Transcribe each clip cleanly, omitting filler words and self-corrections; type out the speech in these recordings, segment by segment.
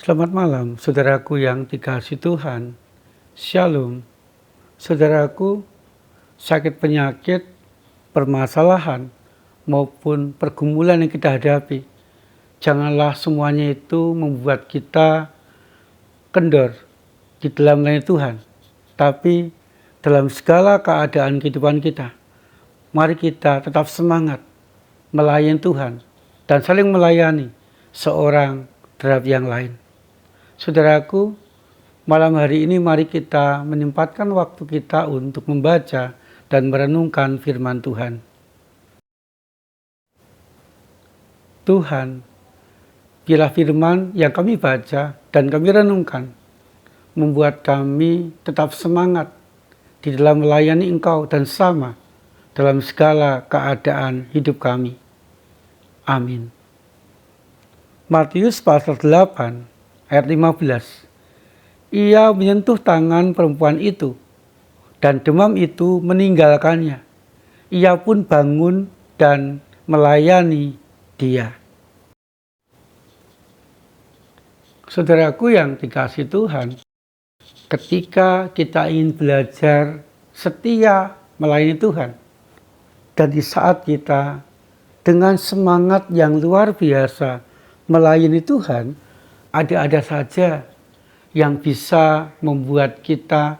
Selamat malam, saudaraku yang dikasihi Tuhan. Shalom. Saudaraku, sakit penyakit, permasalahan, maupun pergumulan yang kita hadapi, janganlah semuanya itu membuat kita kendor di dalam melayani Tuhan. Tapi dalam segala keadaan kehidupan kita, mari kita tetap semangat melayani Tuhan dan saling melayani seorang terhadap yang lain. Saudaraku, malam hari ini mari kita menyempatkan waktu kita untuk membaca dan merenungkan firman Tuhan. Tuhan, biarlah firman yang kami baca dan kami renungkan membuat kami tetap semangat di dalam melayani Engkau dan sama dalam segala keadaan hidup kami. Amin. Matius pasal 8 ayat 15. Ia menyentuh tangan perempuan itu dan demam itu meninggalkannya. Ia pun bangun dan melayani dia. Saudaraku yang dikasihi Tuhan, ketika kita ingin belajar setia melayani Tuhan, dan di saat kita dengan semangat yang luar biasa melayani Tuhan, ada-ada saja yang bisa membuat kita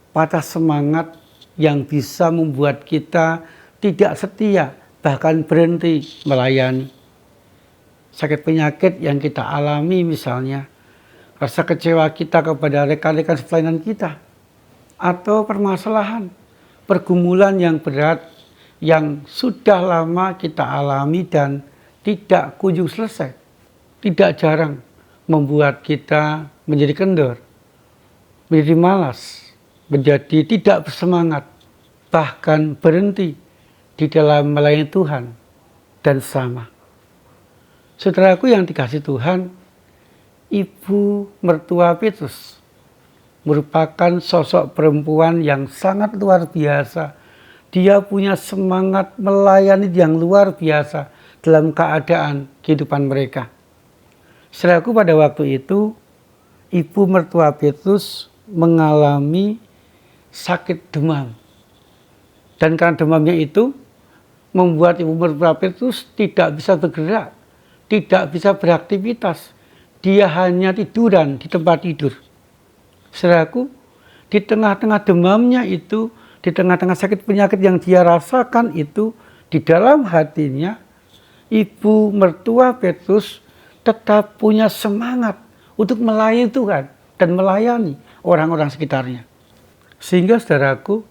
patah semangat, yang bisa membuat kita tidak setia, bahkan berhenti melayani. Sakit penyakit yang kita alami misalnya, rasa kecewa kita kepada rekan-rekan pelayanan kita, atau permasalahan, pergumulan yang berat yang sudah lama kita alami dan tidak kunjung selesai, tidak jarang membuat kita menjadi kendor, menjadi malas, menjadi tidak bersemangat, bahkan berhenti di dalam melayani Tuhan dan sama. Saudaraku yang dikasihi Tuhan, ibu mertua Petrus merupakan sosok perempuan yang sangat luar biasa. Dia punya semangat melayani yang luar biasa dalam keadaan kehidupan mereka. Saudaraku, pada waktu itu, ibu mertua Petrus mengalami sakit demam. Dan karena demamnya itu, membuat ibu mertua Petrus tidak bisa bergerak, tidak bisa beraktivitas. Dia hanya tiduran di tempat tidur. Saudaraku, di tengah-tengah demamnya itu, di tengah-tengah sakit penyakit yang dia rasakan itu, di dalam hatinya, ibu mertua Petrus tetap punya semangat untuk melayani Tuhan dan melayani orang-orang sekitarnya. Sehingga saudaraku,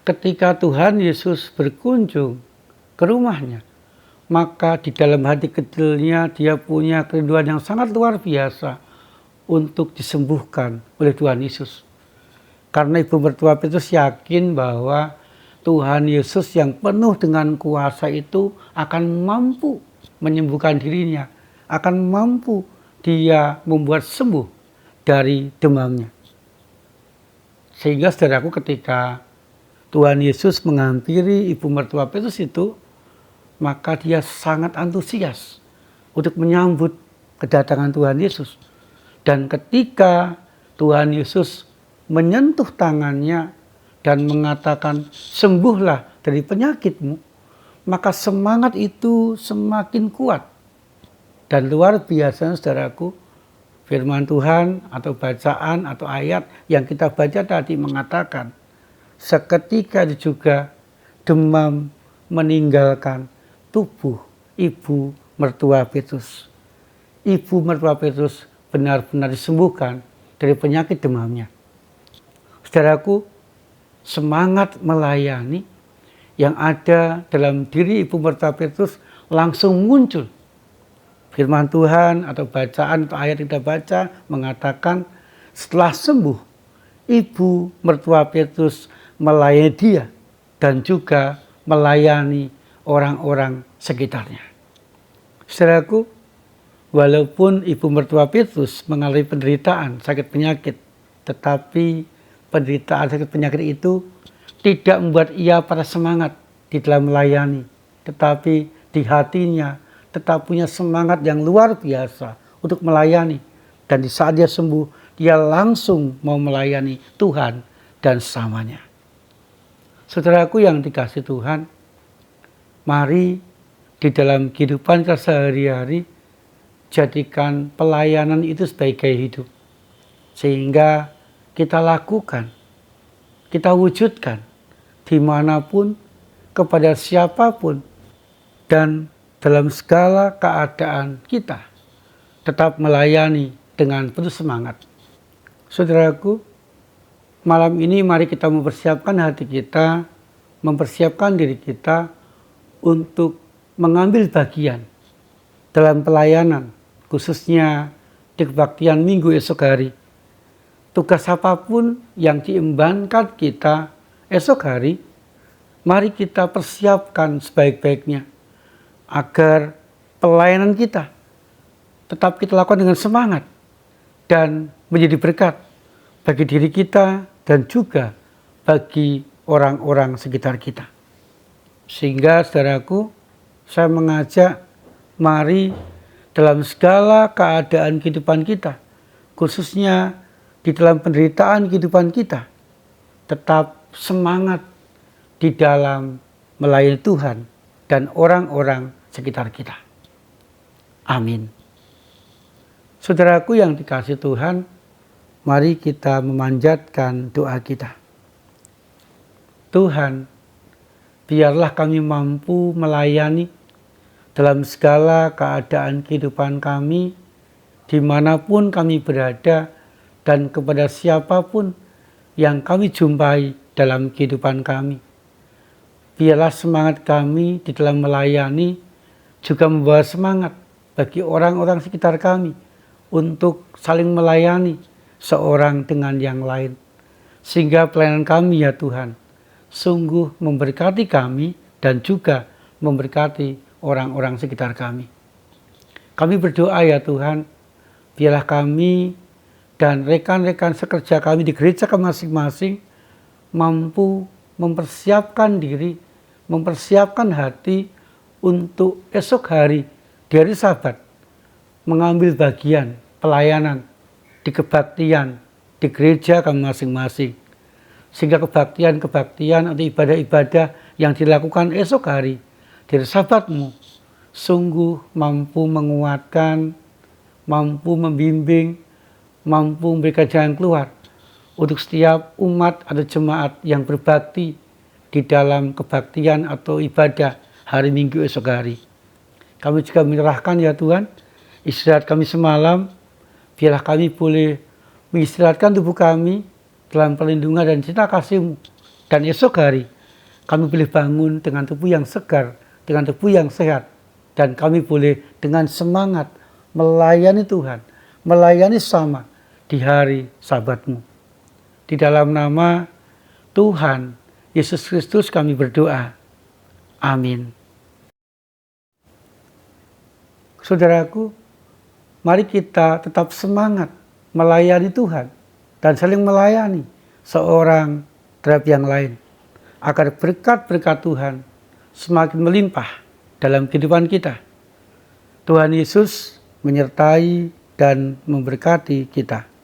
ketika Tuhan Yesus berkunjung ke rumahnya, maka di dalam hati kecilnya dia punya kerinduan yang sangat luar biasa untuk disembuhkan oleh Tuhan Yesus. Karena ibu mertua Petrus yakin bahwa Tuhan Yesus yang penuh dengan kuasa itu akan mampu menyembuhkan dirinya, akan mampu dia membuat sembuh dari demamnya. Sehingga saudaraku, ketika Tuhan Yesus menghampiri ibu mertua Petrus itu, maka dia sangat antusias untuk menyambut kedatangan Tuhan Yesus. Dan ketika Tuhan Yesus menyentuh tangannya dan mengatakan, sembuhlah dari penyakitmu, maka semangat itu semakin kuat. Dan luar biasa saudaraku, firman Tuhan atau bacaan atau ayat yang kita baca tadi mengatakan, seketika juga demam meninggalkan tubuh ibu mertua Petrus. Ibu mertua Petrus benar-benar disembuhkan dari penyakit demamnya. Saudaraku, semangat melayani yang ada dalam diri ibu mertua Petrus langsung muncul. Firman Tuhan atau bacaan atau ayat yang kita baca mengatakan, setelah sembuh, ibu mertua Petrus melayani dia dan juga melayani orang-orang sekitarnya. Saudaraku, walaupun ibu mertua Petrus mengalami penderitaan sakit penyakit, tetapi penderitaan sakit penyakit itu tidak membuat ia pada semangat di dalam melayani, tetapi di hatinya tetap punya semangat yang luar biasa untuk melayani Dan di saat dia sembuh, dia langsung mau melayani Tuhan dan sesamanya. Saudaraku yang dikasihi Tuhan, mari di dalam kehidupan kita sehari-hari, jadikan pelayanan itu sebagai gaya hidup. Sehingga kita lakukan, kita wujudkan dimanapun, kepada siapapun, dan dalam segala keadaan kita tetap melayani dengan penuh semangat. Saudaraku, malam ini mari kita mempersiapkan hati kita, mempersiapkan diri kita untuk mengambil bagian dalam pelayanan, khususnya di kebaktian minggu esok hari. Tugas apapun yang diembankan kita esok hari, mari kita persiapkan sebaik-baiknya agar pelayanan kita tetap kita lakukan dengan semangat dan menjadi berkat bagi diri kita dan juga bagi orang-orang sekitar kita. Sehingga saudaraku, saya mengajak mari dalam segala keadaan kehidupan kita, khususnya di dalam penderitaan kehidupan kita, tetap semangat di dalam melayani Tuhan dan orang-orang sekitar kita. Amin. Saudaraku yang dikasihi Tuhan, mari kita memanjatkan doa kita. Tuhan, biarlah kami mampu melayani dalam segala keadaan kehidupan kami, dimanapun kami berada, dan kepada siapapun yang kami jumpai dalam kehidupan kami. Biarlah semangat kami di dalam melayani juga membawa semangat bagi orang-orang sekitar kami untuk saling melayani seorang dengan yang lain. Sehingga pelayanan kami ya Tuhan, sungguh memberkati kami dan juga memberkati orang-orang sekitar kami. Kami berdoa ya Tuhan, biarlah kami dan rekan-rekan sekerja kami di gereja kami masing-masing mampu mempersiapkan diri, mempersiapkan hati untuk esok hari di hari Sabat mengambil bagian pelayanan di kebaktian di gereja kami masing-masing. Sehingga kebaktian-kebaktian atau ibadah-ibadah yang dilakukan esok hari di hari Sabat-Mu sungguh mampu menguatkan, mampu membimbing, mampu memberikan jalan keluar untuk setiap umat atau jemaat yang berbakti di dalam kebaktian atau ibadah hari Minggu esok hari. Kami juga menyerahkan ya Tuhan, istirahat kami semalam, biarlah kami boleh mengistirahatkan tubuh kami dalam perlindungan dan cinta kasih-Mu. Dan esok hari kami boleh bangun dengan tubuh yang segar, dengan tubuh yang sehat, dan kami boleh dengan semangat melayani Tuhan, melayani sama di hari Sabat-Mu. Di dalam nama Tuhan Yesus Kristus kami berdoa. Amin. Saudaraku, mari kita tetap semangat melayani Tuhan dan saling melayani seorang terhadap yang lain, agar berkat-berkat Tuhan semakin melimpah dalam kehidupan kita. Tuhan Yesus menyertai dan memberkati kita.